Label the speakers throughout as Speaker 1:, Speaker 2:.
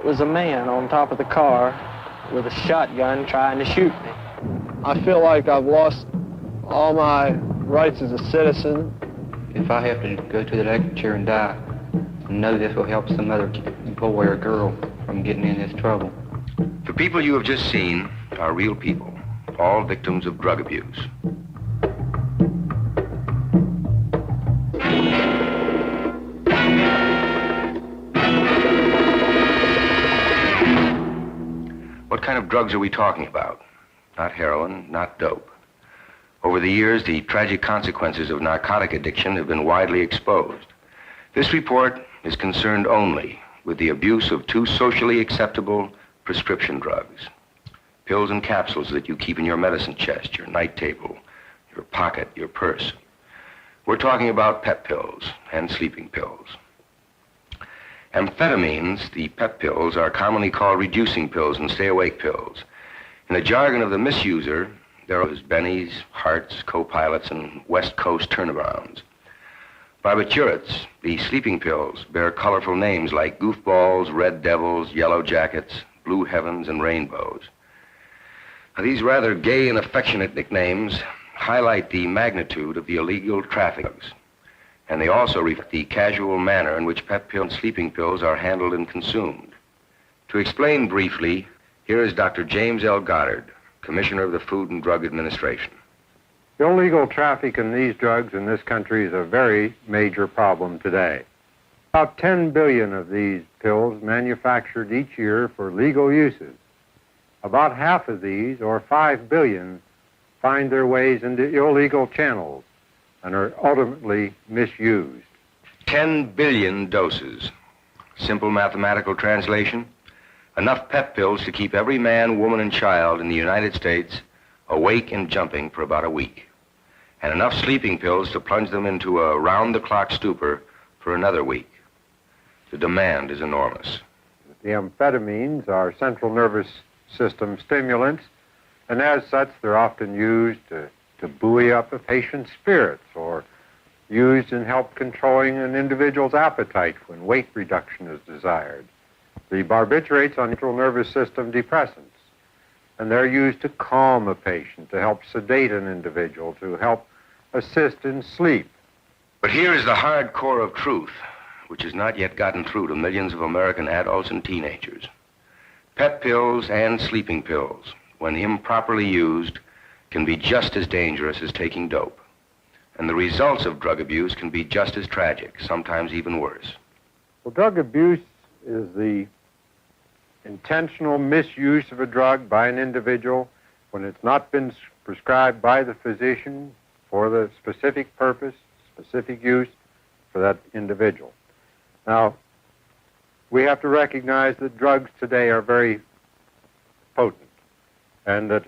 Speaker 1: It was a man on top of the car with a shotgun trying to shoot me.
Speaker 2: I feel like I've lost all my rights as a citizen.
Speaker 3: If I have to go to the electric chair and die, I know this will help some other boy or girl from getting in this trouble.
Speaker 4: The people you have just seen are real people, all victims of drug abuse. What kind of drugs are we talking about? Not heroin, not dope. Over the years, the tragic consequences of narcotic addiction have been widely exposed. This report is concerned only with the abuse of two socially acceptable prescription drugs. Pills and capsules that you keep in your medicine chest, your night table, your pocket, your purse. We're talking about pep pills and sleeping pills. Amphetamines, the pep pills, are commonly called reducing pills and stay-awake pills. In the jargon of the misuser, there are Bennies, Hearts, Co-Pilots, and West Coast turnabounds. Barbiturates, the sleeping pills, bear colorful names like Goofballs, Red Devils, Yellow Jackets, Blue Heavens, and Rainbows. Now, these rather gay and affectionate nicknames highlight the magnitude of the illegal traffics, and they also reflect the casual manner in which pep pill and sleeping pills are handled and consumed. To explain briefly, here is Dr. James L. Goddard, Commissioner of the Food and Drug Administration.
Speaker 5: The illegal traffic in these drugs in this country is a very major problem today. About 10 billion of these pills manufactured each year for legal uses. About half of these, or 5 billion, find their ways into illegal channels and are ultimately misused.
Speaker 4: 10 billion doses. Simple mathematical translation: enough pep pills to keep every man, woman, and child in the United States awake and jumping for about a week. And enough sleeping pills to plunge them into a round-the-clock stupor for another week. The demand is enormous.
Speaker 5: The amphetamines are central nervous system stimulants, and as such, they're often used to buoy up a patient's spirits or used in help controlling an individual's appetite when weight reduction is desired. The barbiturates are central nervous system depressants, and they're used to calm a patient, to help sedate an individual, to help assist in sleep.
Speaker 4: But here is the hard core of truth, which has not yet gotten through to millions of American adults and teenagers. Pep pills and sleeping pills, when improperly used, can be just as dangerous as taking dope. And the results of drug abuse can be just as tragic, sometimes even worse.
Speaker 5: Well, drug abuse is the intentional misuse of a drug by an individual when it's not been prescribed by the physician for the specific purpose, specific use for that individual. Now, we have to recognize that drugs today are very potent, and that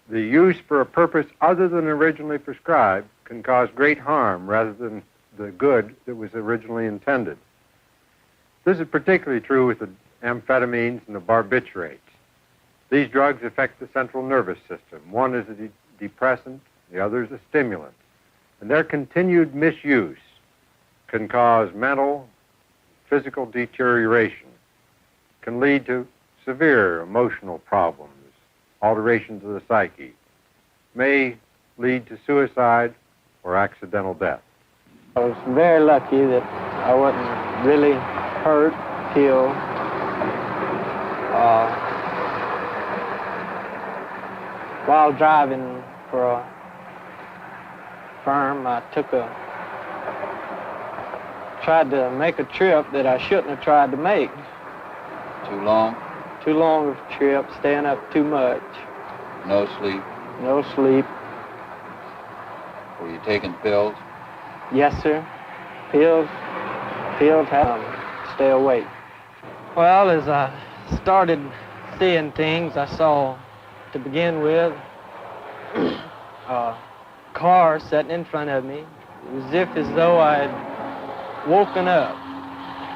Speaker 5: the use for a purpose other than originally prescribed can cause great harm rather than the good that was originally intended. This is particularly true with the amphetamines and the barbiturates. These drugs affect the central nervous system. One is a depressant, the other is a stimulant. And their continued misuse can cause mental, physical deterioration, can lead to severe emotional problems, alterations of the psyche, may lead to suicide or accidental death.
Speaker 1: I was very lucky that I wasn't really hurt, killed. While driving for a firm, I tried to make a trip that I shouldn't have tried to make.
Speaker 3: Too long?
Speaker 1: Too long of a trip, staying up too much.
Speaker 3: No sleep?
Speaker 1: No sleep.
Speaker 3: Were you taking pills?
Speaker 1: Yes, sir. Pills help stay awake. Well, as I started seeing things, I saw, to begin with, a car sitting in front of me. It was as though I had woken up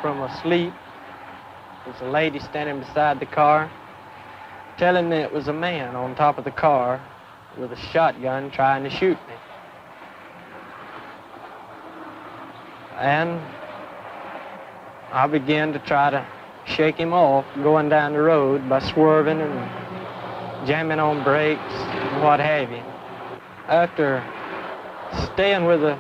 Speaker 1: from a sleep. There was a lady standing beside the car, telling me it was a man on top of the car with a shotgun trying to shoot me. And I began to try to shake him off going down the road by swerving and jamming on brakes and what have you. After staying with the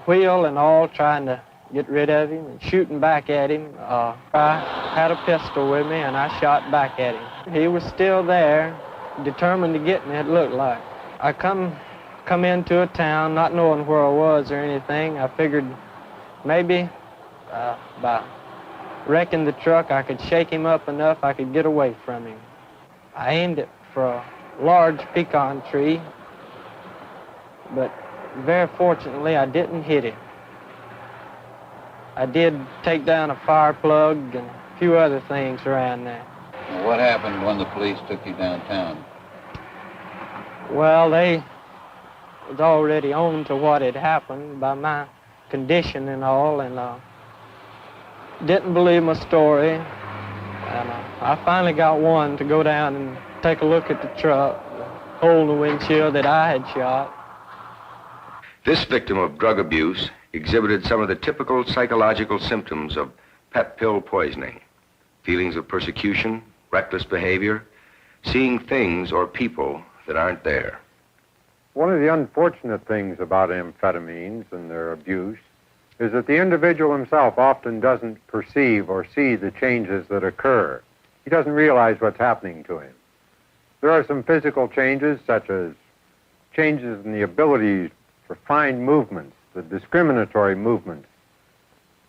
Speaker 1: wheel and all, trying to get rid of him and shooting back at him, I had a pistol with me and I shot back at him. He was still there, determined to get me, it looked like. I come into a town not knowing where I was or anything. I figured maybe by wrecking the truck I could shake him up enough I could get away from him. I aimed it for a large pecan tree, but very fortunately I didn't hit him. I did take down a fire plug and a few other things around there.
Speaker 6: Now, what happened when the police took you downtown?
Speaker 1: Well, they was already on to what had happened by my condition and all, and didn't believe my story. And I finally got one to go down and take a look at the truck, the hole in the windshield that I had shot.
Speaker 4: This victim of drug abuse exhibited some of the typical psychological symptoms of pep pill poisoning: feelings of persecution, reckless behavior, seeing things or people that aren't there.
Speaker 5: One of the unfortunate things about amphetamines and their abuse is that the individual himself often doesn't perceive or see the changes that occur. He doesn't realize what's happening to him. There are some physical changes, such as changes in the ability for fine movements, the discriminatory movements.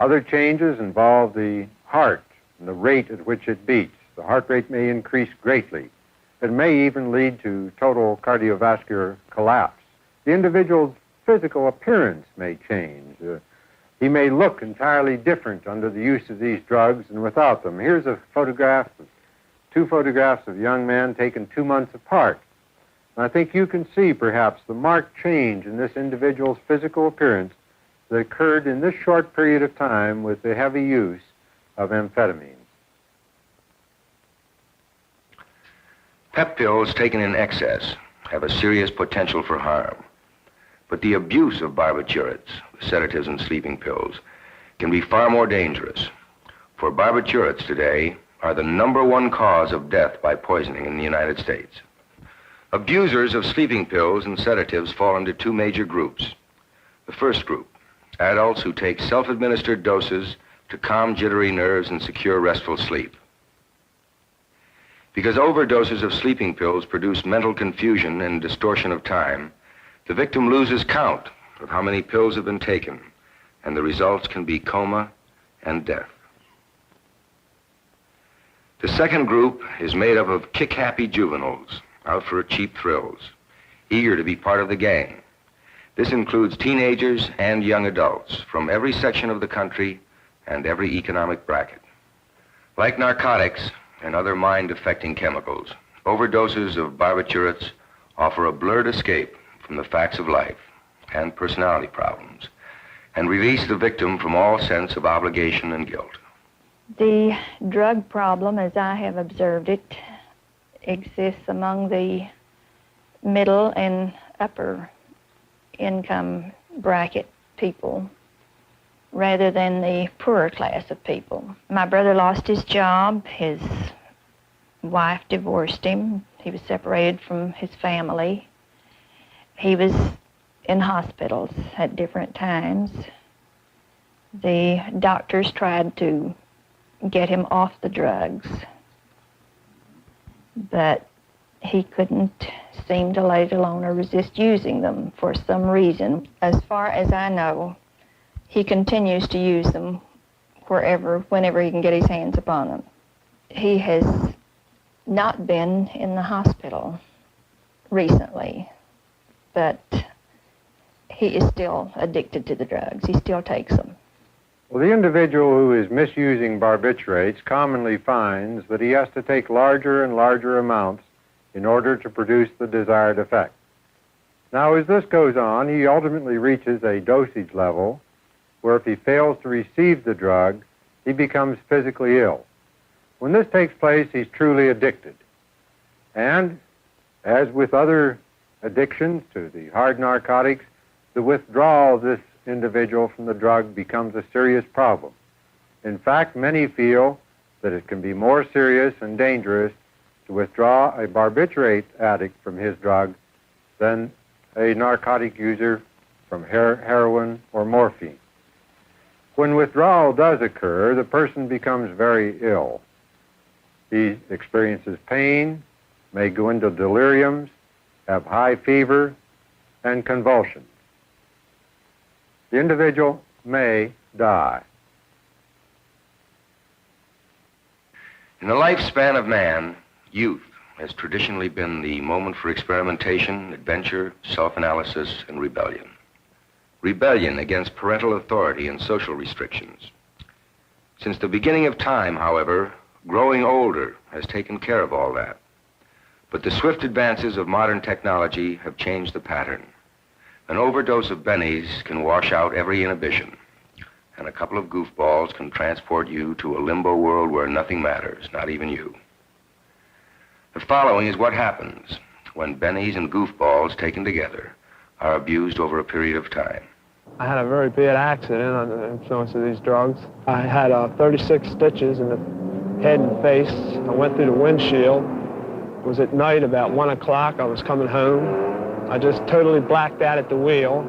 Speaker 5: Other changes involve the heart and the rate at which it beats. The heart rate may increase greatly. It may even lead to total cardiovascular collapse. The individual's physical appearance may change. He may look entirely different under the use of these drugs and without them. Here's a photograph, two photographs of young men taken 2 months apart. And I think you can see perhaps the marked change in this individual's physical appearance that occurred in this short period of time with the heavy use of amphetamines.
Speaker 4: Pep pills taken in excess have a serious potential for harm. But the abuse of barbiturates, sedatives and sleeping pills, can be far more dangerous. For barbiturates today are the #1 cause of death by poisoning in the United States. Abusers of sleeping pills and sedatives fall into two major groups. The first group, adults who take self-administered doses to calm jittery nerves and secure restful sleep. Because overdoses of sleeping pills produce mental confusion and distortion of time, the victim loses count of how many pills have been taken, and the results can be coma and death. The second group is made up of kick-happy juveniles out for cheap thrills, eager to be part of the gang. This includes teenagers and young adults from every section of the country and every economic bracket. Like narcotics and other mind-affecting chemicals, overdoses of barbiturates offer a blurred escape from the facts of life and personality problems and release the victim from all sense of obligation and guilt.
Speaker 7: The drug problem, as I have observed it, exists among the middle and upper income bracket people rather than the poorer class of people. My brother lost his job. His wife divorced him. He was separated from his family. He was in hospitals at different times. The doctors tried to get him off the drugs, but he couldn't seem to let it alone or resist using them for some reason. As far as I know, he continues to use them whenever he can get his hands upon them. He has not been in the hospital recently, but he is still addicted to the drugs. He still takes them.
Speaker 5: Well, the individual who is misusing barbiturates commonly finds that he has to take larger and larger amounts in order to produce the desired effect. Now, as this goes on, he ultimately reaches a dosage level where if he fails to receive the drug, he becomes physically ill. When this takes place, he's truly addicted. And as with other addictions to the hard narcotics, the withdrawal of this individual from the drug becomes a serious problem. In fact, many feel that it can be more serious and dangerous to withdraw a barbiturate addict from his drug than a narcotic user from heroin or morphine. When withdrawal does occur, the person becomes very ill. He experiences pain, may go into deliriums, have high fever, and convulsions. The individual may die.
Speaker 4: In the lifespan of man, youth has traditionally been the moment for experimentation, adventure, self-analysis, and rebellion. Rebellion against parental authority and social restrictions. Since the beginning of time, however, growing older has taken care of all that. But the swift advances of modern technology have changed the pattern. An overdose of Bennies can wash out every inhibition, and a couple of goofballs can transport you to a limbo world where nothing matters, not even you. The following is what happens when Bennies and goofballs taken together are abused over a period of time.
Speaker 2: I had a very bad accident under the influence of these drugs. I had 36 stitches in the head and face. I went through the windshield. It was at night, about 1 o'clock. I was coming home. I just totally blacked out at the wheel.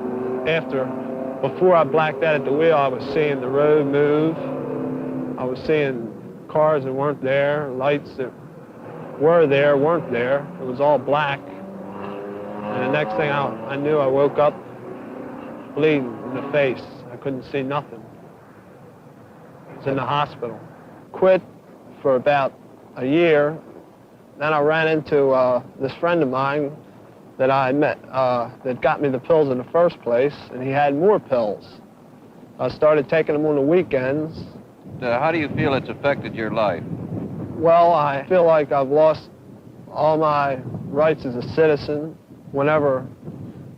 Speaker 2: Before I blacked out at the wheel, I was seeing the road move. I was seeing cars that weren't there, lights that were there, weren't there. It was all black. And the next thing I knew, I woke up bleeding in the face. I couldn't see nothing. I was in the hospital. Quit for about a year. Then I ran into this friend of mine that I met that got me the pills in the first place, and he had more pills. I started taking them on the weekends.
Speaker 6: How do you feel it's affected your life?
Speaker 2: Well, I feel like I've lost all my rights as a citizen. Whenever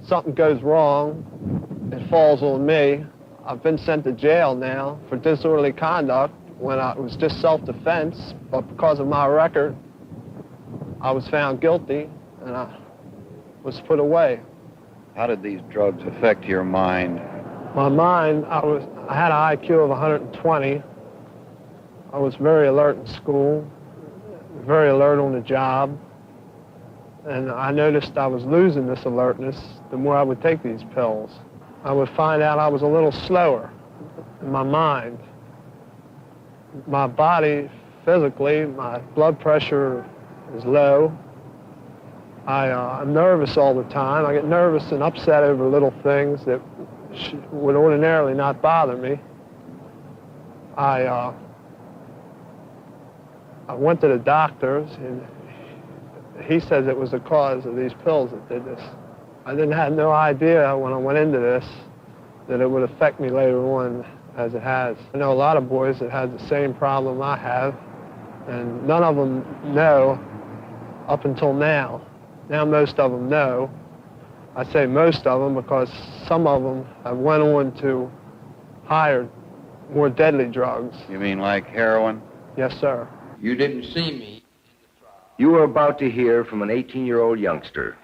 Speaker 2: something goes wrong, it falls on me. I've been sent to jail now for disorderly conduct when it was just self-defense, but because of my record, I was found guilty and I was put away.
Speaker 6: How did these drugs affect your mind?
Speaker 2: My mind, I had an IQ of 120. I was very alert in school, very alert on the job. And I noticed I was losing this alertness the more I would take these pills. I would find out I was a little slower in my mind. My body, physically, my blood pressure is low. I'm nervous all the time. I get nervous and upset over little things that would ordinarily not bother me. I went to the doctors, and he says it was the cause of these pills that did this. I didn't have no idea when I went into this that it would affect me later on as it has. I know a lot of boys that had the same problem I have, and none of them know up until now. Now most of them know. I say most of them because some of them have went on to higher, more deadly drugs.
Speaker 6: You mean like heroin?
Speaker 2: Yes, sir.
Speaker 6: You didn't see me.
Speaker 4: You are about to hear from an 18-year-old youngster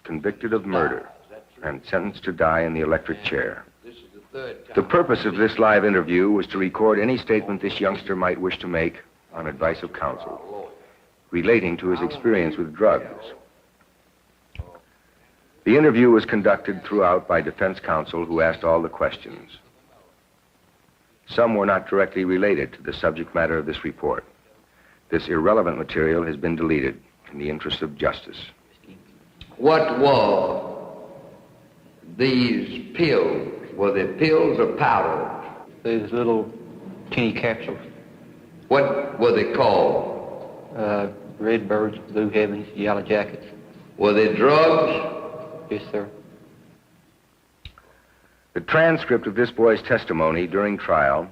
Speaker 4: convicted of murder and sentenced to die in the electric chair. The purpose of this live interview was to record any statement this youngster might wish to make on advice of counsel relating to his experience with drugs. The interview was conducted throughout by defense counsel who asked all the questions. Some were not directly related to the subject matter of this report. This irrelevant material has been deleted in the interest of justice.
Speaker 8: What were these pills? Were they pills or powders?
Speaker 3: These little teeny capsules.
Speaker 8: What were they called?
Speaker 3: Red birds, blue heavens, yellow jackets.
Speaker 8: Were they drugs?
Speaker 3: Yes, sir.
Speaker 4: The transcript of this boy's testimony during trial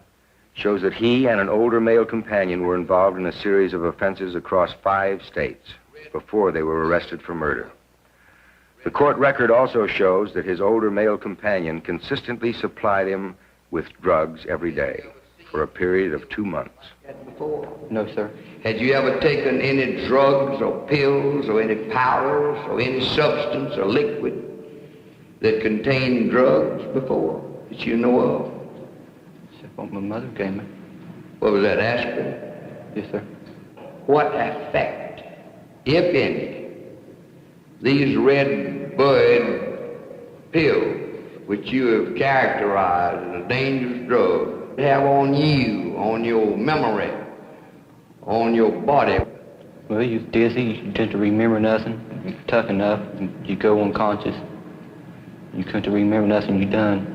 Speaker 4: shows that he and an older male companion were involved in a series of offenses across 5 states before they were arrested for murder. The court record also shows that his older male companion consistently supplied him with drugs every day for a period of 2 months.
Speaker 3: No, sir.
Speaker 8: Had you ever taken any drugs or pills or any powders or any substance or liquid that contained drugs before that you know of?
Speaker 3: Except what my mother gave me.
Speaker 8: What was that, aspirin?
Speaker 3: Yes, sir.
Speaker 8: What effect, if any, these red bud pills, which you have characterized as a dangerous drug, have on you, on your memory, on your body?
Speaker 3: Well, you're dizzy, you tend to remember nothing. You're tough enough, you go unconscious. You couldn't remember nothing you've done.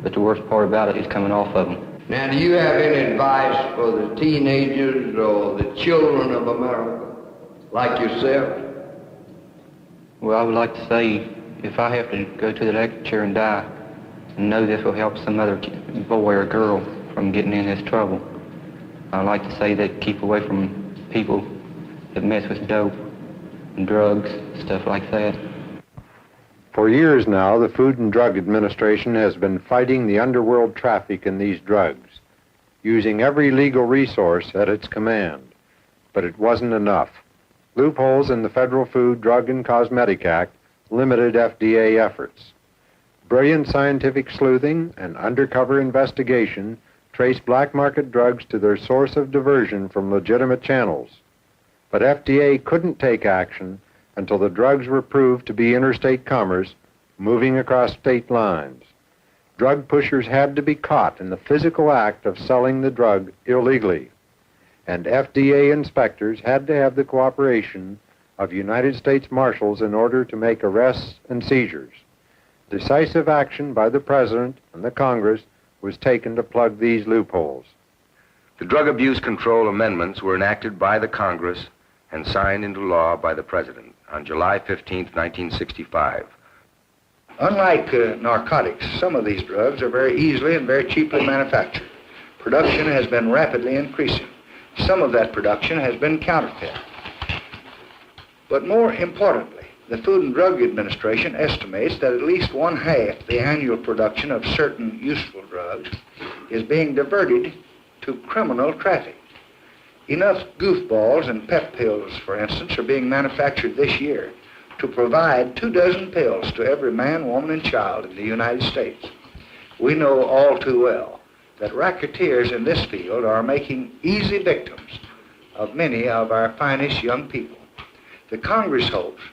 Speaker 3: But the worst part about it is coming off of them.
Speaker 8: Now, do you have any advice for the teenagers or the children of America, like yourself?
Speaker 3: Well, I would like to say, if I have to go to the electric chair and die, and know this will help some other boy or girl from getting in this trouble, I'd like to say that keep away from people that mess with dope and drugs, stuff like that.
Speaker 5: For years now, the Food and Drug Administration has been fighting the underworld traffic in these drugs, using every legal resource at its command. But it wasn't enough. Loopholes in the Federal Food, Drug, and Cosmetic Act limited FDA efforts. Brilliant scientific sleuthing and undercover investigation traced black market drugs to their source of diversion from legitimate channels. But FDA couldn't take action until the drugs were proved to be interstate commerce moving across state lines. Drug pushers had to be caught in the physical act of selling the drug illegally. And FDA inspectors had to have the cooperation of United States Marshals in order to make arrests and seizures. Decisive action by the President and the Congress was taken to plug these loopholes.
Speaker 4: The Drug Abuse Control Amendments were enacted by the Congress and signed into law by the President on July 15, 1965.
Speaker 9: Unlike narcotics, some of these drugs are very easily and very cheaply manufactured. Production has been rapidly increasing. Some of that production has been counterfeit. But more importantly, the Food and Drug Administration estimates that at least one-half the annual production of certain useful drugs is being diverted to criminal traffic. Enough goofballs and pep pills, for instance, are being manufactured this year to provide 24 pills to every man, woman, and child in the United States. We know all too well that racketeers in this field are making easy victims of many of our finest young people. The Congress hopes,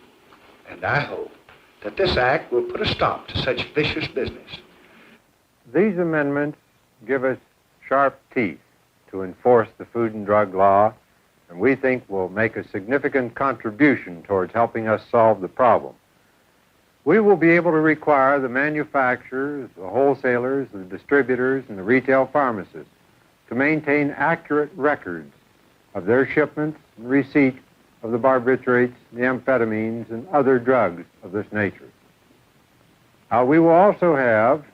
Speaker 9: and I hope, that this act will put a stop to such vicious business.
Speaker 5: These amendments give us sharp teeth to enforce the food and drug law, and we think will make a significant contribution towards helping us solve the problem. We will be able to require the manufacturers, the wholesalers, the distributors, and the retail pharmacists to maintain accurate records of their shipments and receipt of the barbiturates, the amphetamines, and other drugs of this nature. We will also have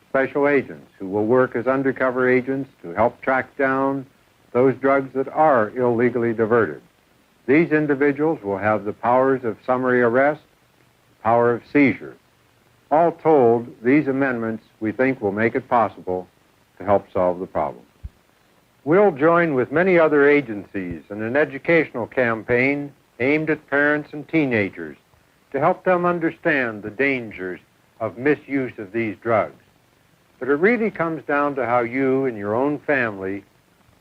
Speaker 5: special agents who will work as undercover agents to help track down those drugs that are illegally diverted. These individuals will have the powers of summary arrest, power of seizure. All told, these amendments, we think, will make it possible to help solve the problem. We'll join with many other agencies in an educational campaign aimed at parents and teenagers to help them understand the dangers of misuse of these drugs. But it really comes down to how you and your own family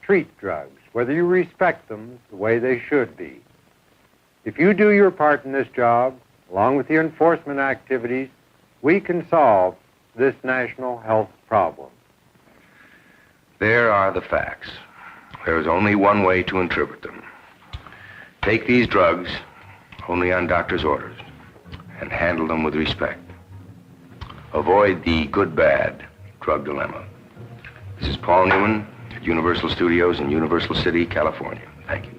Speaker 5: treat drugs, whether you respect them the way they should be. If you do your part in this job, along with the enforcement activities, we can solve this national health problem.
Speaker 4: There are the facts. There is only one way to interpret them. Take these drugs only on doctor's orders and handle them with respect. Avoid the good-bad drug dilemma. This is Paul Newman at Universal Studios in Universal City, California. Thank you.